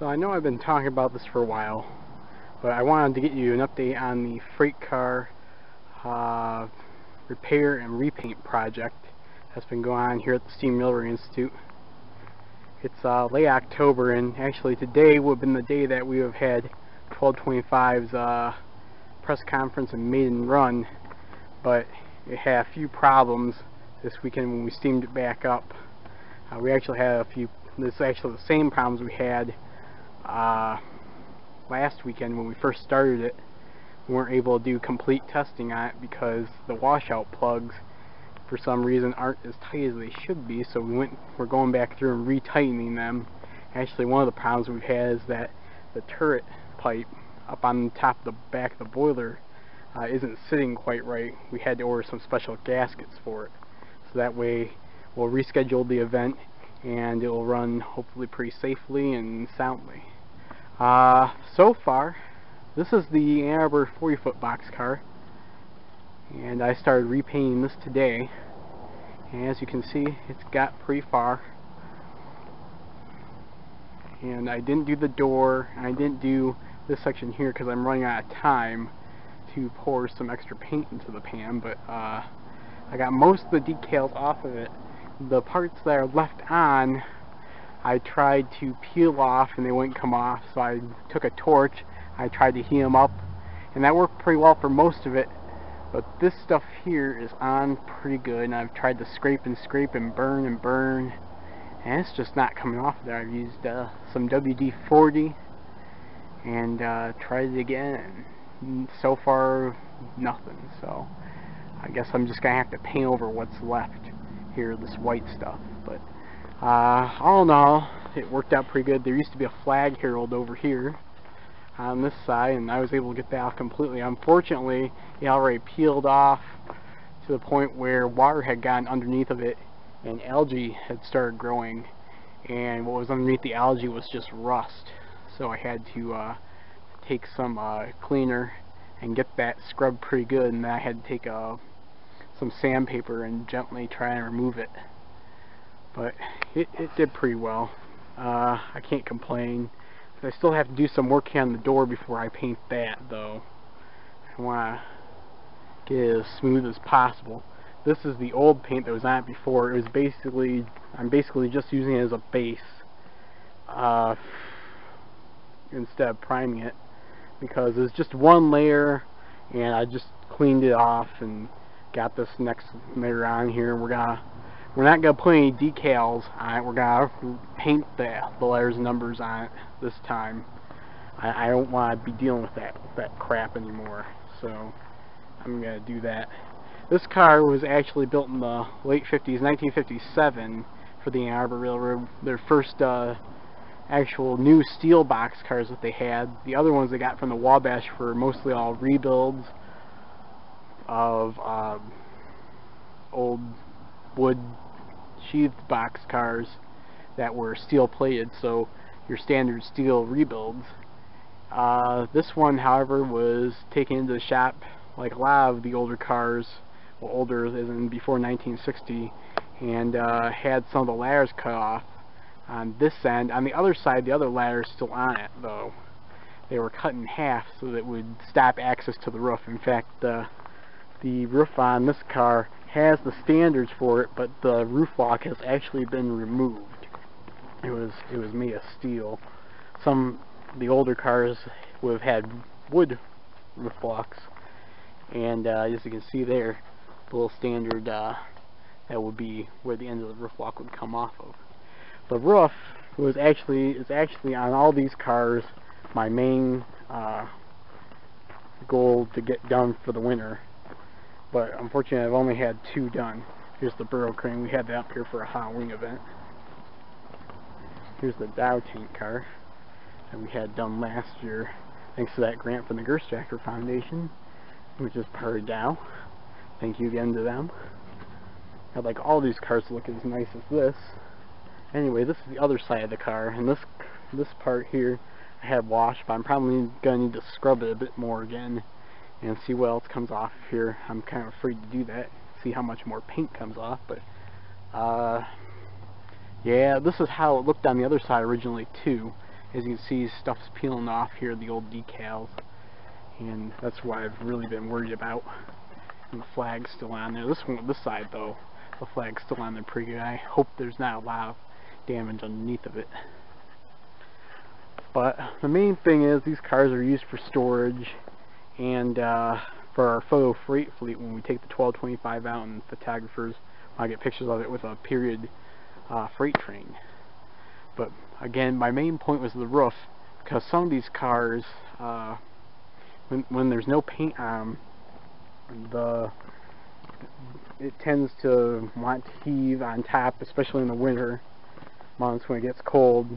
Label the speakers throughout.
Speaker 1: So I know I've been talking about this for a while, but I wanted to get you an update on the freight car repair and repaint project that's been going on here at the Steam Railway Institute. It's late October, and actually today would have been the day that we would have had 1225's press conference and maiden run, but it had a few problems this weekend when we steamed it back up. We actually had a few. This is actually the same problems we had last weekend when we first started it. We weren't able to do complete testing on it because the washout plugs for some reason aren't as tight as they should be, so we're going back through and retightening them. Actually, one of the problems we've had is that the turret pipe up on the top of the back of the boiler isn't sitting quite right. We had to order some special gaskets for it, so that way we'll reschedule the event and it will run hopefully pretty safely and soundly. So far, this is the Ann Arbor 40-foot boxcar, and I started repainting this today, and as you can see, it's got pretty far. And I didn't do the door, and I didn't do this section here because I'm running out of time to pour some extra paint into the pan, but I got most of the decals off of it. The parts that are left on, I tried to peel off and they wouldn't come off, so I took a torch, I tried to heat them up, and that worked pretty well for most of it. But this stuff here is on pretty good, and I've tried to scrape and burn, and it's just not coming off there. I've used some WD-40 and tried it again, and so far nothing. So I guess I'm just gonna have to paint over what's left here, this white stuff. But all in all, it worked out pretty good. There used to be a flag herald over here on this side, and I was able to get that off completely. Unfortunately, it already peeled off to the point where water had gotten underneath of it and algae had started growing, and what was underneath the algae was just rust. So I had to take some cleaner and get that scrubbed pretty good, and then I had to take some sandpaper and gently try and remove it. But it did pretty well. I can't complain. I still have to do some work on the door before I paint that, though. I want to get it as smooth as possible. This is the old paint that was on it before. It was basically, I'm basically just using it as a base instead of priming it, because it's just one layer, and I just cleaned it off and got this next layer on here. We're not gonna put any decals on it. We're gonna paint the letters and numbers on it this time. I don't want to be dealing with that crap anymore, so I'm gonna do that. This car was actually built in the late 50s, 1957, for the Ann Arbor Railroad. Their first actual new steel box cars that they had. The other ones they got from the Wabash were mostly all rebuilds of old wood sheathed box cars that were steel plated, so your standard steel rebuilds. This one, however, was taken into the shop like a lot of the older cars, well, older as in before 1960, and had some of the ladders cut off on this end. On the other side, the other ladder is still on it, though. They were cut in half so that it would stop access to the roof. In fact, the roof on this car has the standards for it, but the roof block has actually been removed. It was made of steel. The older cars would have had wood roof blocks, and as you can see there, the little standard that would be where the end of the roof block would come off of. The roof is actually on all these cars my main goal to get done for the winter. But unfortunately, I've only had 2 done. Here's the Burro crane. We had that up here for a Halloween event. Here's the Dow tank car that we had done last year, thanks to that grant from the Gerstacker Foundation, which is part of Dow. Thank you again to them. I'd like all these cars to look as nice as this. Anyway, this is the other side of the car, and this part here I had washed, but I'm probably going to need to scrub it a bit more again and see what else comes off here. I'm kind of afraid to do that, see how much more paint comes off, but yeah, this is how it looked on the other side originally too. As you can see, stuff's peeling off here, the old decals, and that's what I've really been worried about. And the flag's still on there. This side though, the flag's still on there pretty good. I hope there's not a lot of damage underneath of it. But the main thing is these cars are used for storage and for our photo freight fleet when we take the 1225 out and photographers want to get pictures of it with a period freight train. But again, my main point was the roof, because some of these cars, when there's no paint on it tends to want to heave on top, especially in the winter months when it gets cold.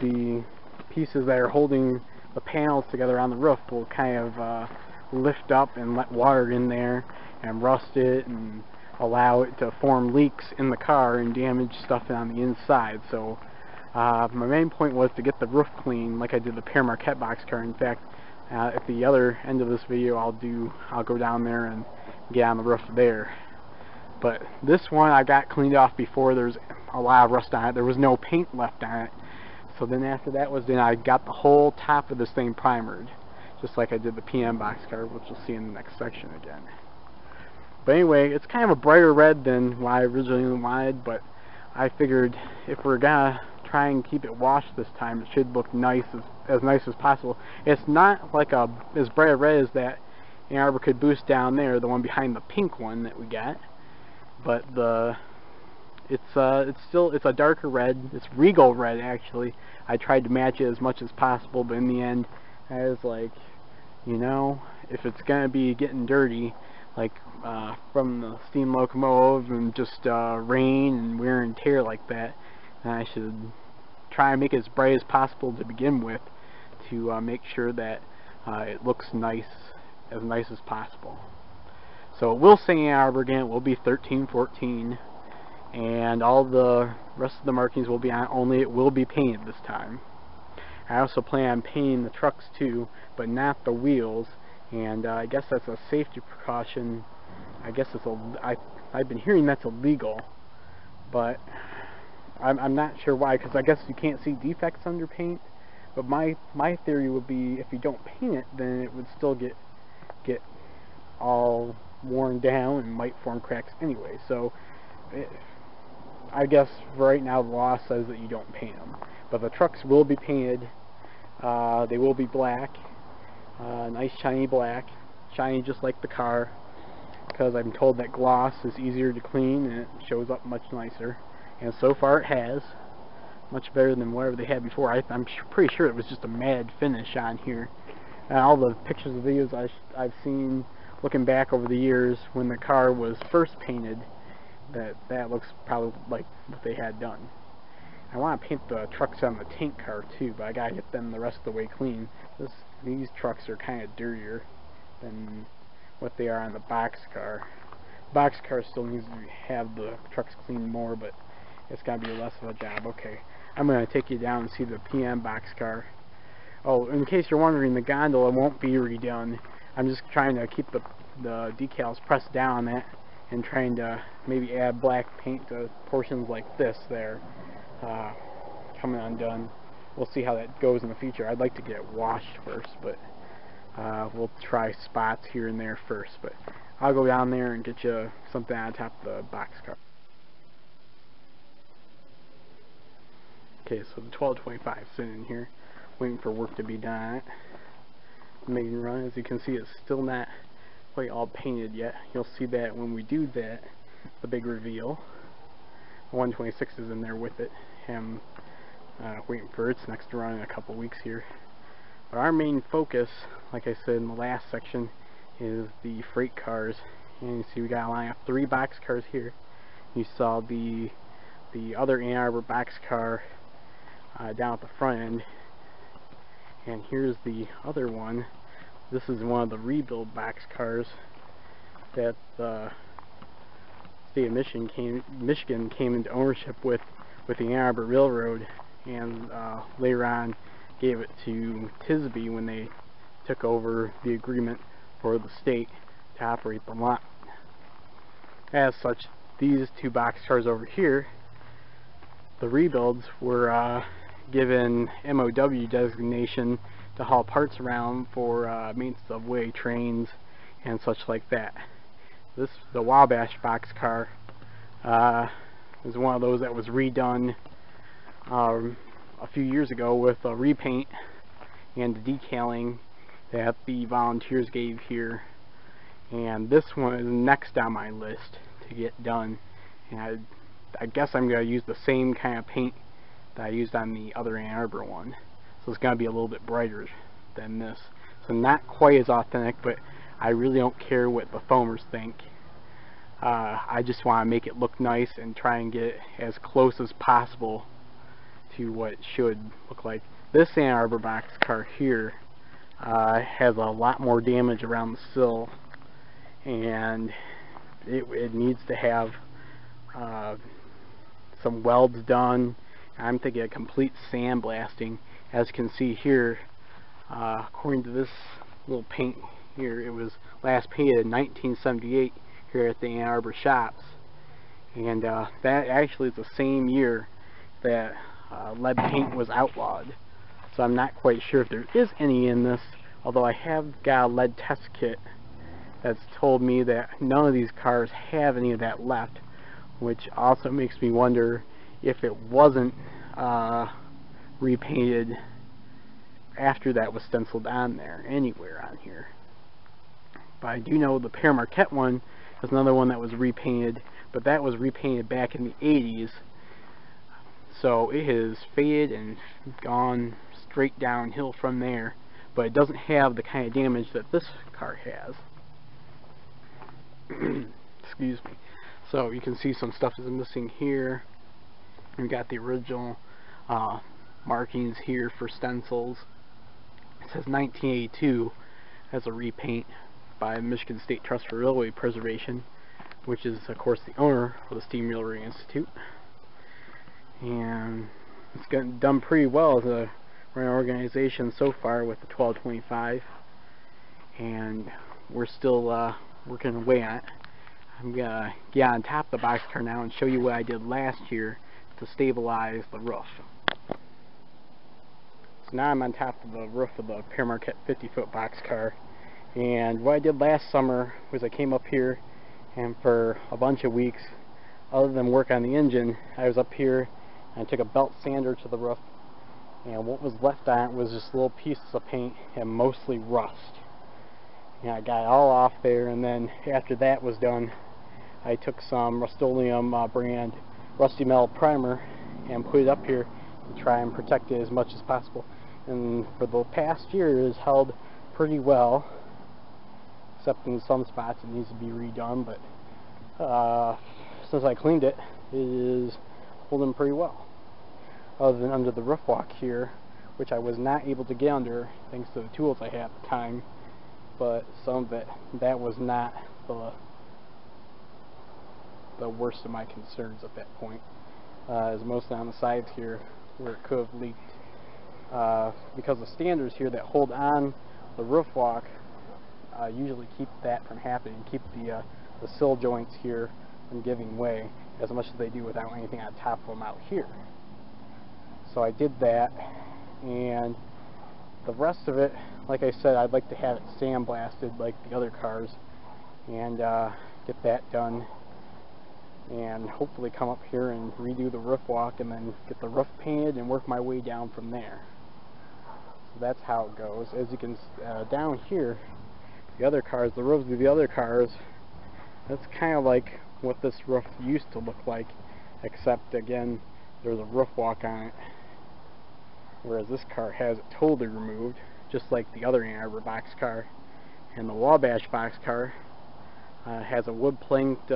Speaker 1: The pieces that are holding the panels together on the roof will kind of lift up and let water in there and rust it and allow it to form leaks in the car and damage stuff on the inside. So my main point was to get the roof clean like I did the Pere Marquette boxcar. In fact, at the other end of this video I'll go down there and get on the roof there. But this one I got cleaned off before there's a lot of rust on it. There was no paint left on it. So then after that was done, I got the whole top of this thing primered, just like I did the PM boxcar, which you'll see in the next section again. But anyway, it's kind of a brighter red than what I originally wanted, but I figured if we're gonna try and keep it washed this time, it should look nice, as nice as possible. It's not like as bright a red as that Ann Arbor Caboose down there, the one behind the pink one that we got, but it's a darker red. It's regal red actually. I tried to match it as much as possible, but in the end I was like, you know, if it's gonna be getting dirty, like from the steam locomotive and just rain and wear and tear like that, then I should try and make it as bright as possible to begin with, to make sure that it looks nice as possible. So it will say Ann Arbor again. It will be 1314, and all the rest of the markings will be on, only it will be painted this time. I also plan on painting the trucks too, but not the wheels, and I guess that's a safety precaution. I guess I've been hearing that's illegal, but I'm not sure why, because I guess you can't see defects under paint. But my theory would be if you don't paint it, then it would still get all worn down and might form cracks anyway. So I guess right now the law says that you don't paint them. But the trucks will be painted. They will be black, nice shiny black, shiny just like the car, because I'm told that gloss is easier to clean and it shows up much nicer. And so far it has. Much better than whatever they had before. I'm pretty sure it was just a matte finish on here. And all the pictures and videos I've seen looking back over the years when the car was first painted, that looks probably like what they had done. I want to paint the trucks on the tank car too, but I gotta get them the rest of the way clean. These trucks are kind of dirtier than what they are on the boxcar. Boxcar still needs to have the trucks cleaned more, but it's gotta be less of a job. Okay, I'm gonna take you down and see the PM boxcar. Oh, in case you're wondering, the gondola won't be redone. I'm just trying to keep the decals pressed down on it and trying to maybe add black paint to portions like this there, coming undone. We'll see how that goes in the future. I'd like to get it washed first, but we'll try spots here and there first. But I'll go down there and get you something on top of the boxcar. Okay, so the 1225 sitting in here, waiting for work to be done on it. The main run, as you can see, is still not quite all painted yet. You'll see that when we do that, the big reveal. The 126 is in there with it. I'm waiting for its next run in a couple weeks here. But our main focus, like I said in the last section, is the freight cars. And you see we got a line of 3 box cars here. You saw the other Ann Arbor boxcar down at the front end, and here's the other one. This is one of the rebuild boxcars that the state of Michigan came into ownership with the Ann Arbor Railroad, and later on gave it to Tisby when they took over the agreement for the state to operate the lot. As such, these 2 boxcars over here, the rebuilds, were given MOW designation to haul parts around for maintenance of way trains and such like that. The Wabash boxcar is one of those that was redone a few years ago with a repaint and the decaling that the volunteers gave here, and this one is next on my list to get done. And I guess I'm going to use the same kind of paint that I used on the other Ann Arbor one, so it's going to be a little bit brighter than this, so not quite as authentic, but I really don't care what the foamers think. I just want to make it look nice and try and get as close as possible to what it should look like. This Ann Arbor boxcar here has a lot more damage around the sill, and it needs to have some welds done. I'm thinking a complete sandblasting. As you can see here, according to this little paint here, it was last painted in 1978 here at the Ann Arbor shops, and that actually is the same year that lead paint was outlawed. So I'm not quite sure if there is any in this, although I have got a lead test kit that's told me that none of these cars have any of that left, which also makes me wonder if it wasn't repainted after that was stenciled on there, anywhere on here. But I do know the Pere Marquette one is another one that was repainted, but that was repainted back in the 80s, so it has faded and gone straight downhill from there, but it doesn't have the kind of damage that this car has. Excuse me. So you can see some stuff is missing here. We've got the original markings here for stencils. It says 1982 as a repaint by Michigan State Trust for Railway Preservation, which is of course the owner of the Steam Railway Institute. And it's gotten done pretty well as a organization so far with the 1225, and we're still working away on it. I'm gonna get on top of the boxcar now and show you what I did last year to stabilize the roof. So now I'm on top of the roof of the Pere Marquette 50-foot boxcar, and what I did last summer was I came up here, and for a bunch of weeks, other than work on the engine, I was up here and I took a belt sander to the roof, and what was left on it was just little pieces of paint and mostly rust. And I got it all off there, and then after that was done, I took some Rust-Oleum brand Rusty Metal Primer and put it up here to try and protect it as much as possible. And for the past year it has held pretty well, except in some spots it needs to be redone, but since I cleaned it, it is holding pretty well. Other than under the roof walk here, which I was not able to get under thanks to the tools I had at the time, but some of it, that was not the worst of my concerns at that point. As mostly on the sides here where it could have leaked, because the standers here that hold on the roof walk usually keep that from happening, keep the sill joints here from giving way as much as they do without anything on top of them out here. So I did that, and the rest of it, like I said, I'd like to have it sandblasted like the other cars, and get that done, and hopefully come up here and redo the roof walk and then get the roof painted and work my way down from there. So that's how it goes. As you can down here, the other cars, the roofs of the other cars, that's kind of like what this roof used to look like, except again there's a roof walk on it, whereas this car has it totally removed, just like the other Ann Arbor boxcar. And the Wabash boxcar has a wood planked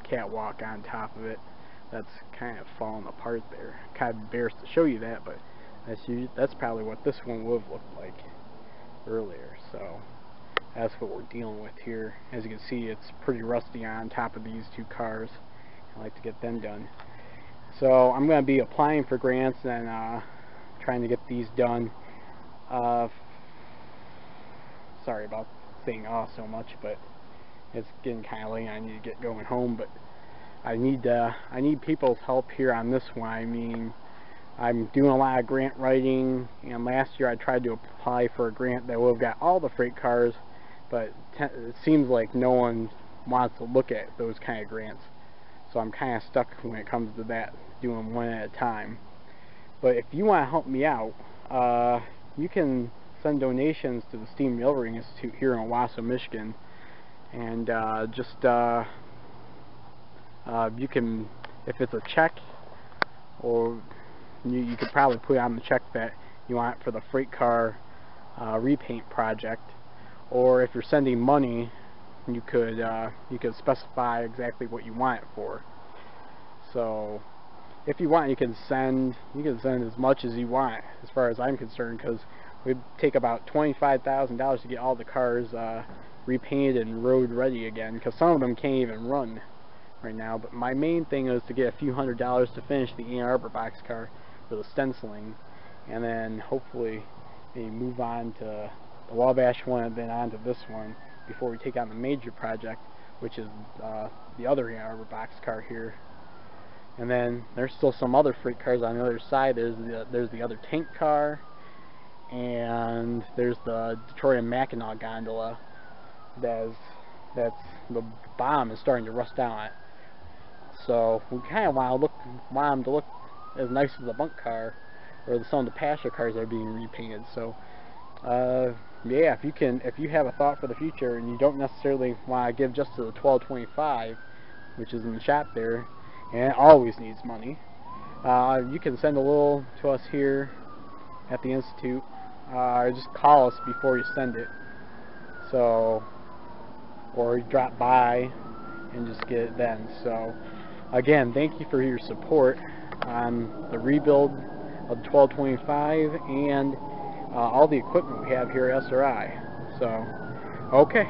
Speaker 1: catwalk on top of it that's kind of falling apart there. Kind of embarrassed to show you that, but that's probably what this one would have looked like earlier. So that's what we're dealing with here. As you can see, it's pretty rusty on top of these two cars. I like to get them done. So I'm going to be applying for grants and trying to get these done. Sorry about saying so much, but it's getting kind of late. I need to get going home, but I need people's help here on this one. I mean, I'm doing a lot of grant writing, and last year I tried to apply for a grant that would have got all the freight cars, but it seems like no one wants to look at those kind of grants. So I'm kind of stuck when it comes to that, doing one at a time. But if you want to help me out, you can send donations to the Steam Railroading Institute here in Owasso, Michigan, and you can, if it's a check, or you could probably put on the check that you want it for the freight car repaint project, or if you're sending money, you could specify exactly what you want it for. So if you want, you can send as much as you want, as far as I'm concerned, because it would take about $25,000 to get all the cars repainted and road ready again, because some of them can't even run right now. But my main thing is to get a few $100s to finish the Ann Arbor boxcar for the stenciling, and then hopefully maybe move on to the Wabash one and then on to this one before we take on the major project, which is the other Ann Arbor boxcar here. And then there's still some other freight cars on the other side. There's the other tank car, and there's the Detroit and Mackinac gondola that's the bottom is starting to rust out on it. So we kind of want them to look as nice as the bunk car or some of the passenger cars that are being repainted. So yeah, if you have a thought for the future and you don't necessarily want to give just to the 1225, which is in the shop there, and it always needs money, you can send a little to us here at the Institute, or just call us before you send it. So, or drop by and just get it then. So again, thank you for your support on the rebuild of the 1225 and all the equipment we have here at SRI. So, okay.